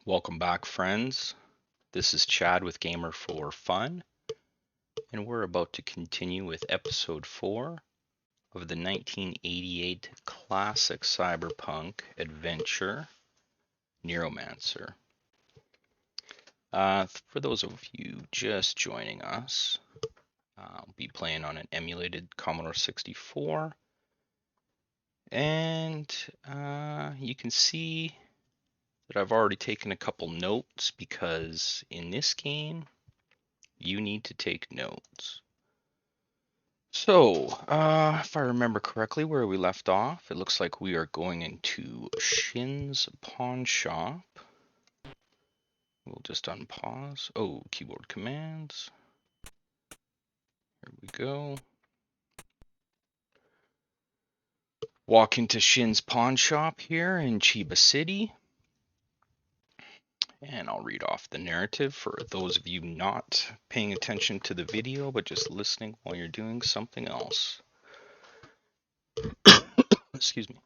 Welcome back, friends. This is Chad with Gamer for Fun, and we're about to continue with episode 4 of the 1988 classic cyberpunk adventure, Neuromancer. For those of you just joining us, I'll be playing on an emulated Commodore 64, and you can see that I've already taken a couple notes because in this game, you need to take notes. So, if I remember correctly where we left off, it looks like we are going into Shin's pawn shop. We'll just unpause. Oh, keyboard commands. Here we go. Walk into Shin's pawn shop here in Chiba City. And I'll read off the narrative for those of you not paying attention to the video, but just listening while you're doing something else. Excuse me.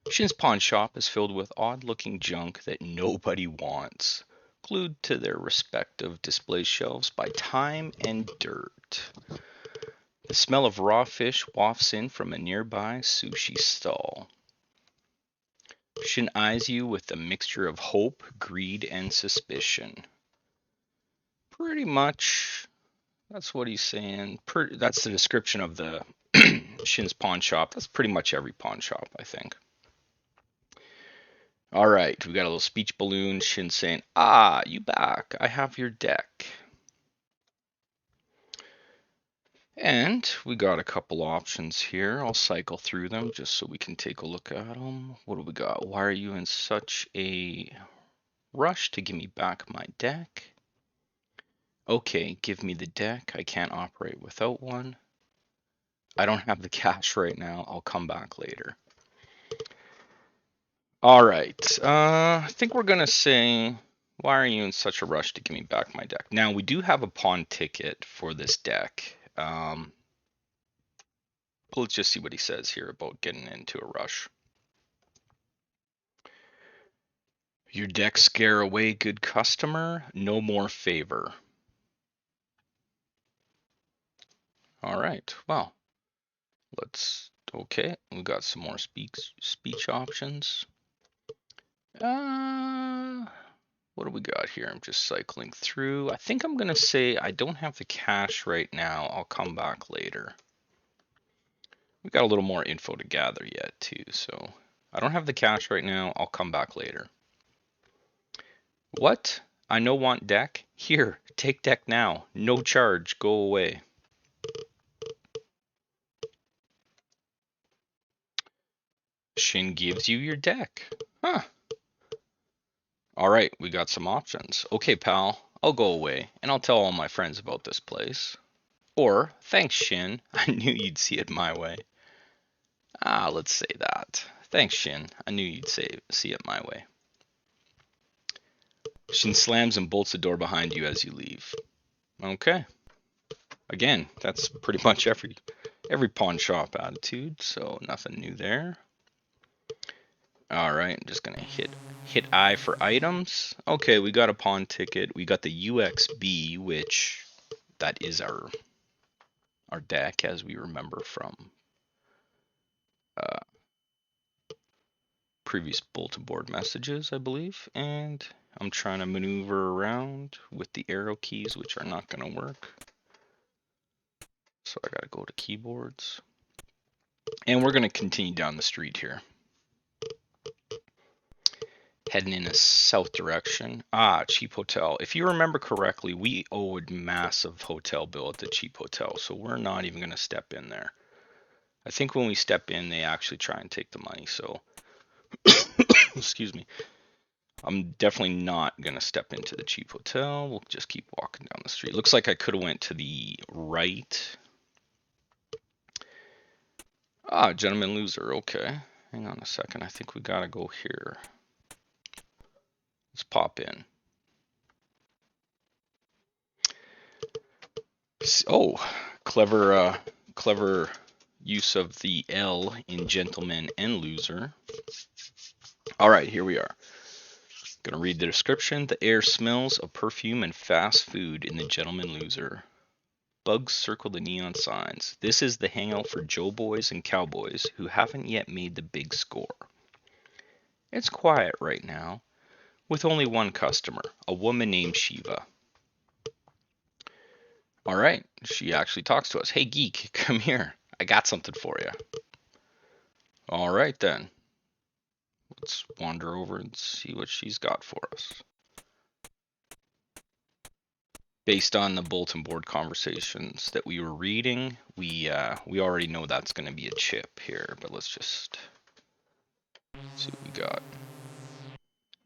Shin's pawn shop is filled with odd-looking junk that nobody wants, glued to their respective display shelves by time and dirt. The smell of raw fish wafts in from a nearby sushi stall. Shin eyes you with a mixture of hope, greed, and suspicion. Pretty much, that's what he's saying. That's the description of the Shin's pawn shop. That's pretty much every pawn shop, I think. All right, we got a little speech balloon. Shin saying, "Ah, you back. I have your deck." And we got a couple options here. I'll cycle through them just so we can take a look at them. What do we got? Why are you in such a rush to give me back my deck? Okay, give me the deck. I can't operate without one. I don't have the cash right now. I'll come back later. All right. I think we're going to say, why are you in such a rush to give me back my deck? Now, we do have a pawn ticket for this deck. Let's just see what he says here about getting into a rush. Your deck scare away, good customer. No more favor. All right. Well, okay. We got some more speech options. What do we got here? I'm just cycling through. I think I'm going to say I don't have the cash right now. I'll come back later. We got a little more info to gather yet too, so I don't have the cash right now. I'll come back later. What? I no want deck? Here, take deck now. No charge. Go away. Shin gives you your deck. Huh. All right, we got some options. Okay, pal, I'll go away, and I'll tell all my friends about this place. Or, thanks, Shin. I knew you'd see it my way. Let's say that. Thanks, Shin. I knew you'd see it my way. Shin slams and bolts the door behind you as you leave. Okay. Again, that's pretty much every pawn shop attitude, so nothing new there. All right, I'm just gonna hit I for items. Okay, we got a pawn ticket. We got the UXB, which that is our deck, as we remember from previous bulletin board messages, I believe. And I'm trying to maneuver around with the arrow keys, which are not gonna work. So I gotta go to keyboards. And we're gonna continue down the street here. Heading in a south direction. Cheap Hotel. If you remember correctly, we owed massive hotel bill at the Cheap Hotel, so we're not even going to step in there. I think when we step in, they actually try and take the money, so excuse me. I'm definitely not going to step into the Cheap Hotel. We'll just keep walking down the street. Looks like I could have went to the right. Gentleman loser. Okay. Hang on a second. I think we got to go here. Let's pop in. Oh, clever use of the L in gentleman and loser. All right, here we are. Gonna read the description. The air smells of perfume and fast food in the Gentleman Loser. Bugs circle the neon signs. This is the hangout for Joe boys and cowboys who haven't yet made the big score. It's quiet right now, with only one customer, a woman named Shiva. All right, she actually talks to us. Hey, geek, come here. I got something for you. All right, then. Let's wander over and see what she's got for us. Based on the bulletin board conversations that we were reading, we already know that's going to be a chip here, but let's just see what we got.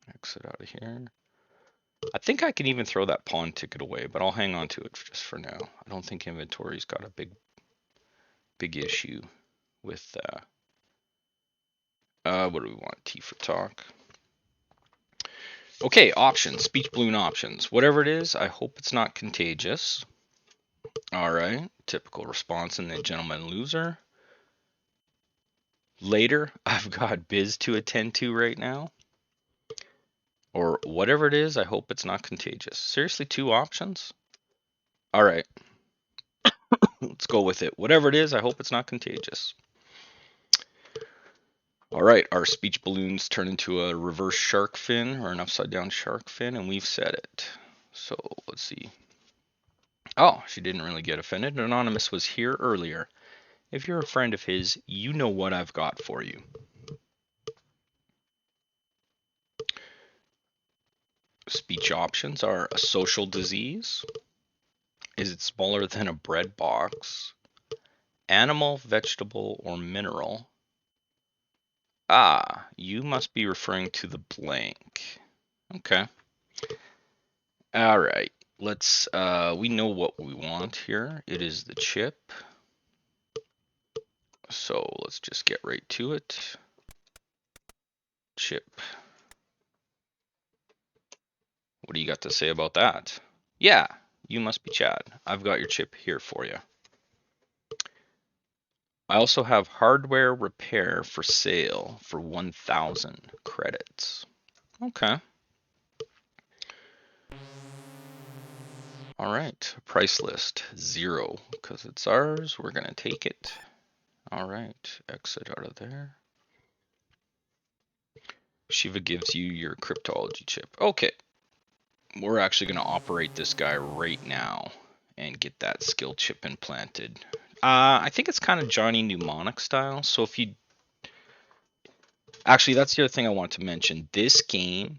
Exit out of here. I think I can even throw that pawn ticket away, but I'll hang on to it just for now. I don't think inventory's got a big issue with what do we want? T for talk. Okay, options, speech balloon options. Whatever it is, I hope it's not contagious. All right, typical response in the Gentleman Loser. Later, I've got biz to attend to right now. Or whatever it is, I hope it's not contagious. Seriously, 2 options? All right, let's go with it. Whatever it is, I hope it's not contagious. All right, our speech balloons turn into a reverse shark fin or an upside down shark fin, and we've set it. So let's see. Oh, she didn't really get offended. Anonymous was here earlier. If you're a friend of his, you know what I've got for you. Speech options are a social disease. Is it smaller than a bread box? Animal, vegetable, or mineral? Ah, you must be referring to the blank. Okay. All right. Let's, we know what we want here. It is the chip. So let's just get right to it. Chip. What do you got to say about that? Yeah, you must be Chad. I've got your chip here for you. I also have hardware repair for sale for 1,000 credits. Okay. All right, price list 0 because it's ours. We're gonna take it. All right, exit out of there. Shiva gives you your cryptology chip. Okay, we're actually gonna operate this guy right now and get that skill chip implanted. I think it's kind of Johnny Mnemonic style. So if you actually, that's the other thing I want to mention. This game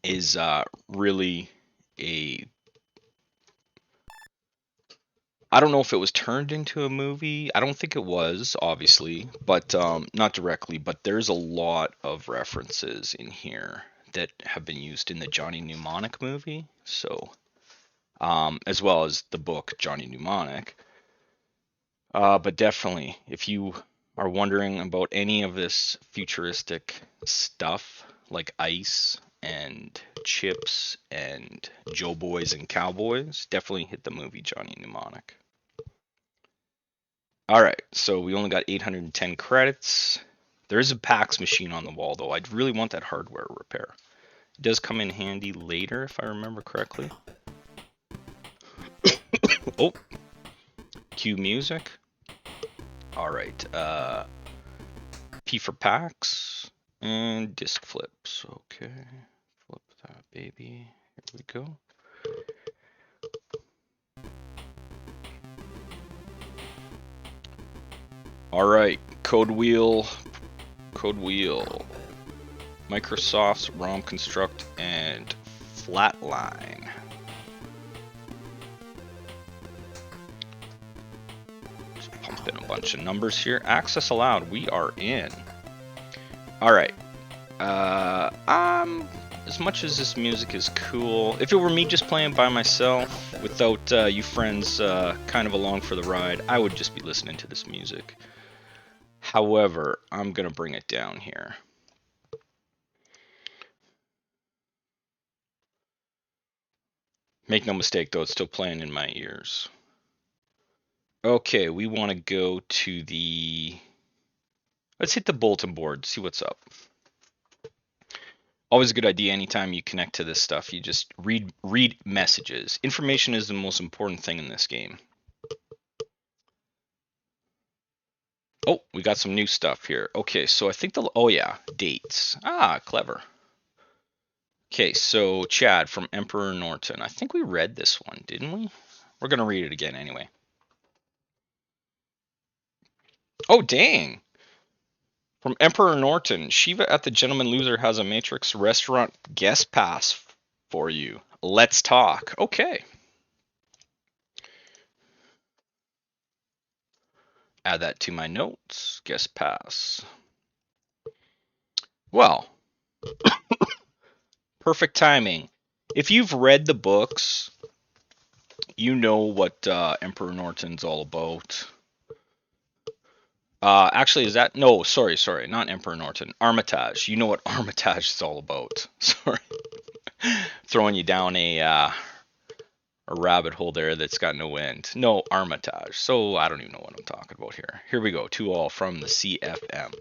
is really a, I don't know if it was turned into a movie. I don't think it was, obviously, but not directly. But there's a lot of references in here that have been used in the Johnny Mnemonic movie. So, as well as the book Johnny Mnemonic. But definitely, if you are wondering about any of this futuristic stuff like ice and chips and Joe Boys and Cowboys, definitely hit the movie Johnny Mnemonic. All right, so we only got 810 credits. There is a PAX machine on the wall, though. I'd really want that hardware repair. It does come in handy later, if I remember correctly. Oh, cue music. All right, P for PAX and disc flips. Okay, flip that baby. Here we go. All right, code wheel, Microsoft's ROM construct and flatline. Just pump in a bunch of numbers here. Access allowed. We are in. All right. As much as this music is cool, if it were me just playing by myself without you friends kind of along for the ride, I would just be listening to this music. However, I'm gonna bring it down here. Make no mistake though, it's still playing in my ears. Okay, we want to go to the... Let's hit the bulletin board, see what's up. Always a good idea anytime you connect to this stuff. You just read messages. Information is the most important thing in this game. Oh, we got some new stuff here. Okay, so I think oh yeah, dates. Ah, clever. Okay, so Chad from Emperor Norton. I think we read this one, didn't we? We're going to read it again anyway. Oh, dang. From Emperor Norton. Shiva at the Gentleman Loser has a Matrix restaurant guest pass for you. Let's talk. Okay. Add that to my notes. Guest pass. Well, perfect timing. If you've read the books, you know what Emperor Norton's all about. Actually, is that no? Sorry, not Emperor Norton. Armitage. You know what Armitage is all about. Sorry, throwing you down a rabbit hole there that's got no end. No, Armitage. So I don't even know what I'm talking about here. Here we go. 2-all from the CFM.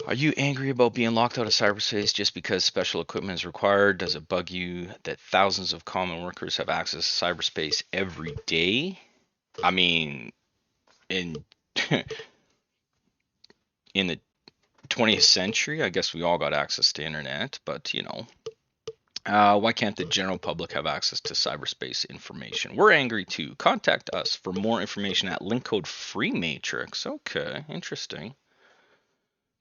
Are you angry about being locked out of cyberspace just because special equipment is required? Does it bug you that thousands of common workers have access to cyberspace every day? I mean, in in the 20th century, I guess we all got access to internet, but you know, why can't the general public have access to cyberspace information? We're angry too. Contact us for more information at link code FreeMatrix. Okay, interesting.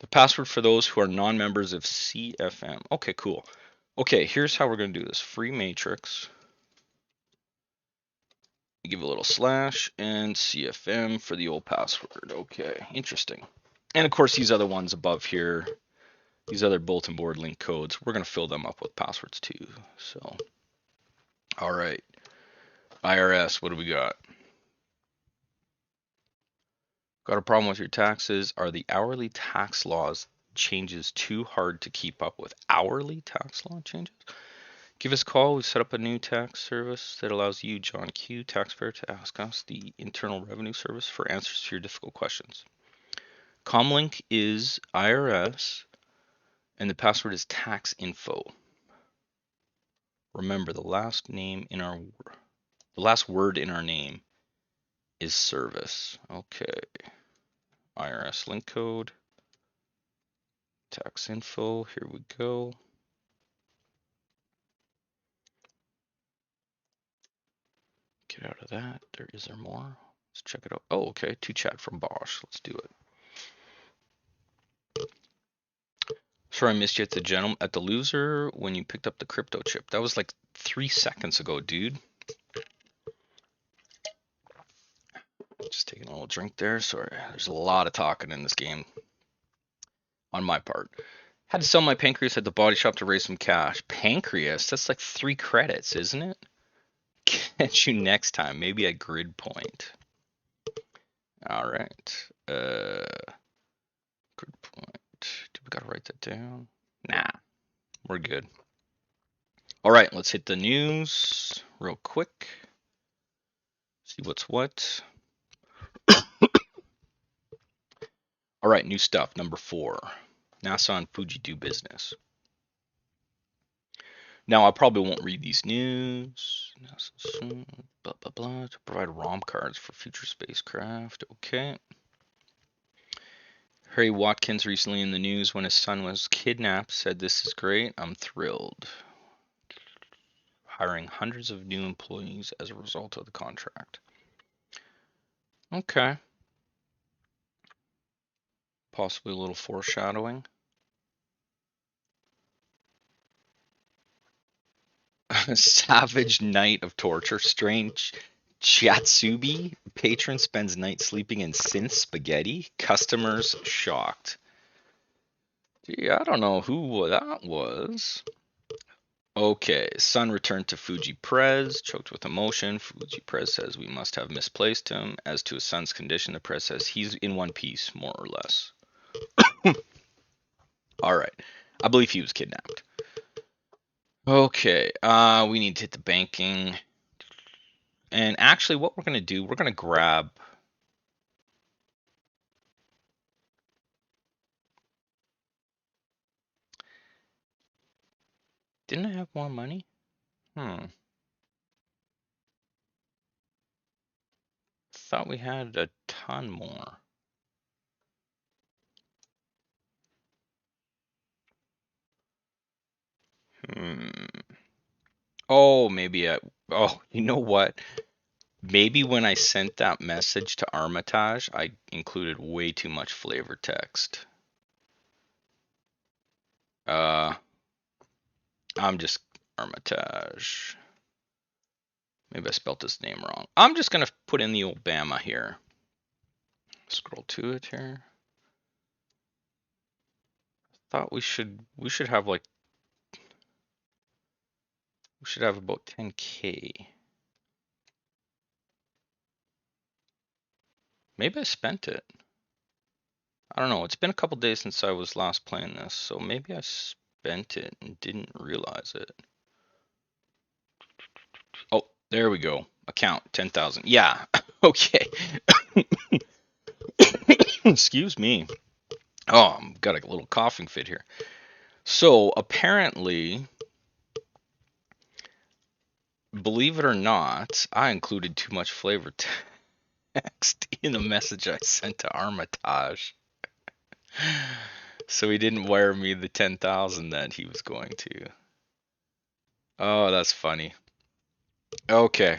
The password for those who are non-members of CFM. Okay, cool. Okay, here's how we're going to do this. FreeMatrix. Give a little slash and CFM for the old password. Okay, interesting. And of course, these other ones above here, these other bulletin board link codes, we're going to fill them up with passwords too. So, all right. IRS, what do we got? Got a problem with your taxes? Are the hourly tax laws changes too hard to keep up with? Hourly tax law changes? Give us a call. We've set up a new tax service that allows you, John Q, taxpayer, to ask us, the Internal Revenue Service, for answers to your difficult questions. Comlink is IRS, and the password is tax info. Remember, the last word in our name is service. Okay. IRS link code. Tax info. Here we go. Get out of that. Is there more? Let's check it out. Oh, okay. To chat from Bosch. Let's do it. Sorry, I missed you at the loser when you picked up the crypto chip. That was like 3 seconds ago, dude. Just taking a little drink there. Sorry, there's a lot of talking in this game on my part. Had to sell my pancreas at the body shop to raise some cash. Pancreas? That's like 3 credits, isn't it? Catch you next time, maybe at grid point. All right. Grid point. Do we gotta write that down? Nah, we're good. All right, let's hit the news real quick. See what's what. All right, new stuff. Number 4. NASA and Fuji do business. Now, I probably won't read these news. Blah, blah, blah. To provide ROM cards for future spacecraft. Okay. Harry Watkins recently in the news when his son was kidnapped said, "This is great. I'm thrilled." Hiring hundreds of new employees as a result of the contract. Okay. Possibly a little foreshadowing. Savage night of torture. Strange Chatsubi. Patron spends night sleeping in synth spaghetti. Customers shocked. Gee, I don't know who that was. Okay, son returned to Fuji Prez, choked with emotion. Fuji Prez says we must have misplaced him. As to his son's condition, the press says he's in one piece, more or less. All right, I believe he was kidnapped. Okay, we need to hit the banking. And actually, what we're going to do, we're going to grab... Didn't I have more money? Thought we had a ton more. Oh, maybe oh, you know what? Maybe when I sent that message to Armitage, I included way too much flavor text. I'm just Armitage. Maybe I spelt his name wrong. I'm just gonna put in the old Bama here. Scroll to it here. Thought we should have like we should have about 10K. Maybe I spent it. I don't know. It's been a couple days since I was last playing this, so maybe I spent it and didn't realize it. Oh, there we go. Account 10,000. Yeah. Okay. Excuse me. Oh, I've got a little coughing fit here. So apparently, believe it or not, I included too much flavor text in the message I sent to Armitage. So he didn't wire me the 10,000 that he was going to. Oh, that's funny. Okay.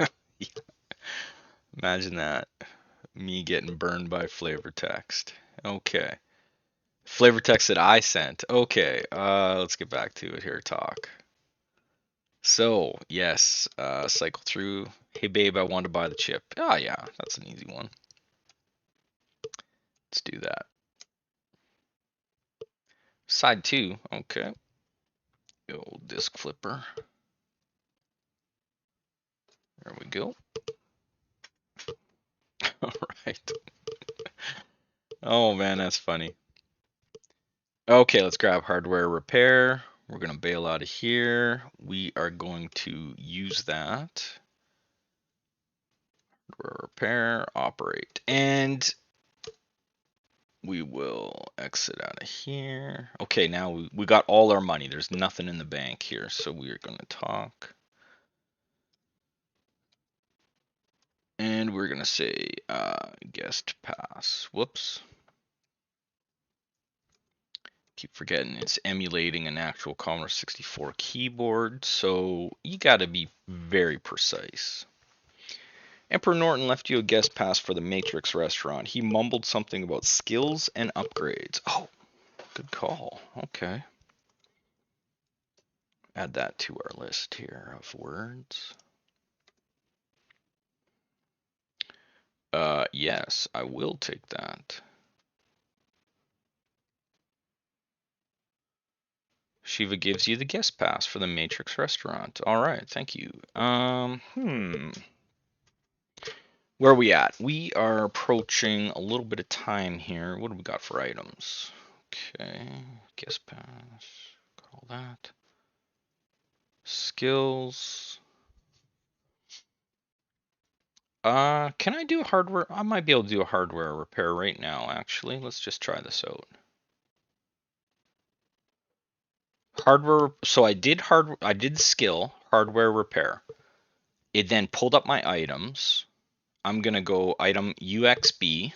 Yeah. Imagine that. Me getting burned by flavor text. Okay. Flavor text that I sent. Okay. Let's get back to it here. Talk. So, yes. Cycle through. Hey, babe, I want to buy the chip. Oh, yeah. That's an easy one. Let's do that. Side 2. Okay. The old disc flipper. There we go. All right. Oh, man, that's funny. Okay, let's grab hardware repair. We're going to bail out of here. We are going to use that. Hardware repair, operate. And we will exit out of here. Okay, now we got all our money. There's nothing in the bank here, so we are going to talk. And we're going to say guest pass. Whoops. Keep forgetting it's emulating an actual Commodore 64 keyboard, so you got to be very precise. Emperor Norton left you a guest pass for the Matrix restaurant. He mumbled something about skills and upgrades. Oh, good call. Okay. Add that to our list here of words. Yes, I will take that. Shiva gives you the guest pass for the Matrix restaurant. All right, thank you. Where are we at? We are approaching a little bit of time here. What do we got for items? Okay, guest pass. Got all that. Skills. Can I do hardware? I might be able to do a hardware repair right now, actually. Let's just try this out. Hardware, so I did skill, hardware repair. It then pulled up my items. I'm gonna go item UXB.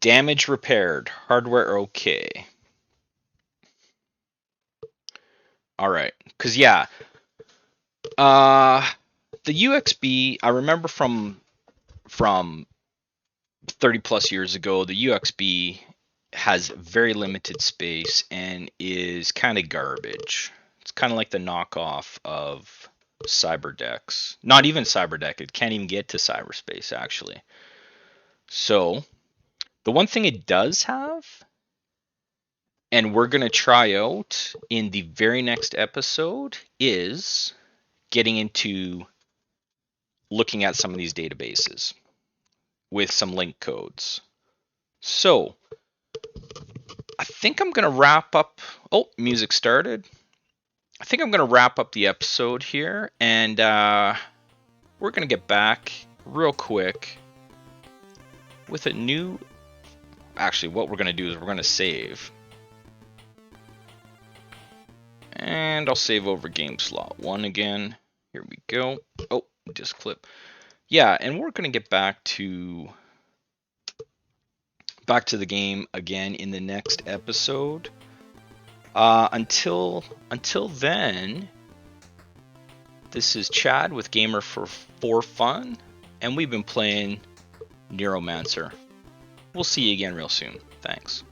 Damage repaired, hardware okay. Alright, cause yeah. The UXB, I remember from 30 plus years ago, the UXB has very limited space and is kind of garbage. It's kind of like the knockoff of Cyberdex. Not even Cyberdeck. It can't even get to Cyberspace, actually. So, the one thing it does have, and we're going to try out in the very next episode, is getting into looking at some of these databases with some link codes. So, I think I'm going to wrap up. Oh, music started. I think I'm going to wrap up the episode here, and we're going to get back real quick with a new... Actually, what we're going to do is we're going to save. And I'll save over game slot 1 again. Here we go. Oh, just clip. Yeah, and we're going to get back to the game again in the next episode. Until then, this is Chad with Gamer for Fun, and we've been playing Neuromancer. We'll see you again real soon. Thanks.